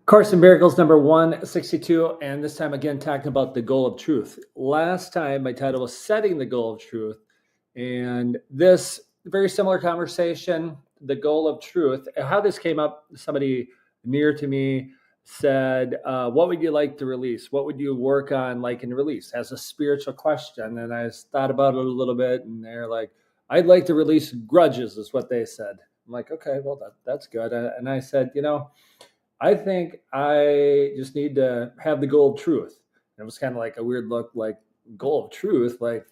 Course in Miracles number 162, and this time again talking about the goal of truth. Last time my title was Setting the Goal of Truth, and this very similar conversation, the goal of truth. How this came up, somebody near to me said, what would you like to release? What would you work on like in release as a spiritual question? And I thought about it a little bit, and they're like, I'd like to release grudges, is what they said. I'm like, okay, well, that's good. And I said, I think I just need to have the goal of truth. And it was kind of like a weird look, like goal of truth, like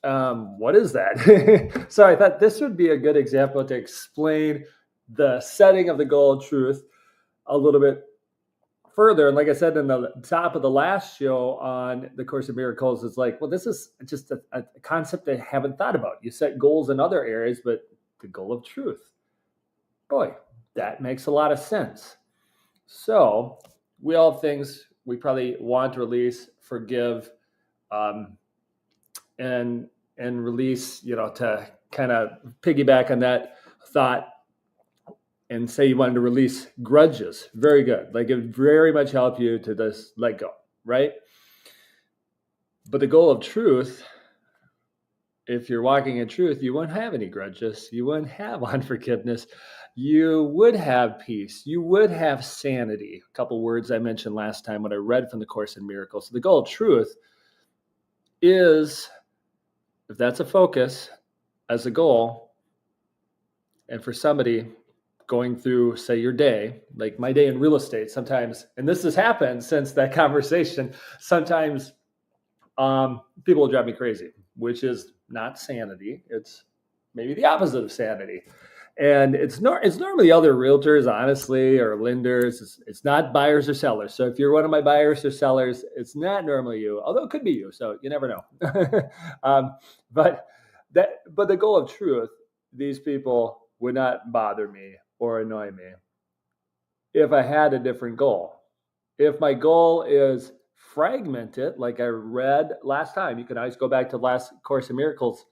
what is that? So I thought this would be a good example to explain the setting of the goal of truth a little bit further. And like I said in the top of the last show on the Course of Miracles, it's like, well, this is just a concept I haven't thought about. You set goals in other areas, but the goal of truth, boy, that makes a lot of sense. So we all have things we probably want to release, forgive, and release, to kind of piggyback on that thought and say you wanted to release grudges. Very good. Like it would very much help you to just let go, right? But the goal of truth, if you're walking in truth, you wouldn't have any grudges. You wouldn't have unforgiveness. You would have peace. You would have sanity. A couple words I mentioned last time when I read from the Course in Miracles. So the goal of truth is, if that's a focus as a goal, and for somebody going through, say, your day, like my day in real estate sometimes, and this has happened since that conversation, sometimes people will drive me crazy, which is not sanity. It's maybe the opposite of sanity. And it's normally other realtors, honestly, or lenders. It's not buyers or sellers. So if you're one of my buyers or sellers, it's not normally you, although it could be you. So you never know. But the goal of truth, these people would not bother me or annoy me if I had a different goal. If my goal is fragmented, like I read last time, you can always go back to last Course in Miracles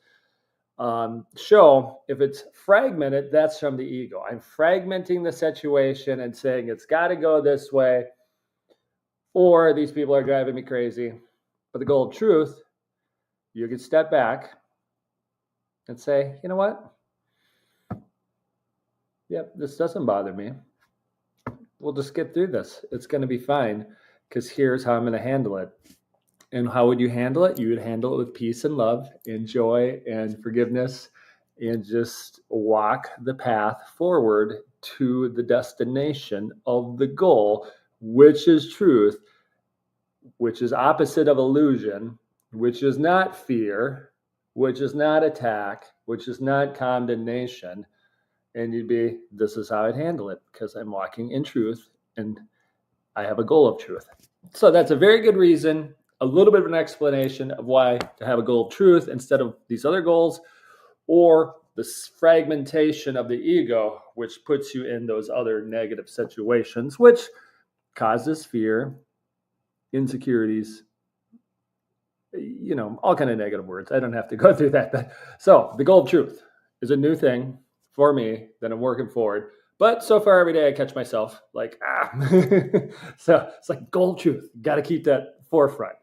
show. If it's fragmented, that's from the ego. I'm fragmenting the situation and saying it's got to go this way, or these people are driving me crazy. But the goal of truth, you can step back and say, you know what? Yep, this doesn't bother me. We'll just get through this. It's going to be fine, because here's how I'm going to handle it. And how would you handle it? You would handle it with peace and love and joy and forgiveness, and just walk the path forward to the destination of the goal, which is truth, which is opposite of illusion, which is not fear, which is not attack, which is not condemnation. And you'd be, this is how I'd handle it, because I'm walking in truth and I have a goal of truth. So that's a very good reason, a little bit of an explanation of why to have a goal of truth instead of these other goals, or the fragmentation of the ego, which puts you in those other negative situations, which causes fear, insecurities, all kind of negative words. I don't have to go through that. But so the goal of truth is a new thing for me that I'm working forward. But so far every day I catch myself like, So it's like goal of truth. Got to keep that forefront.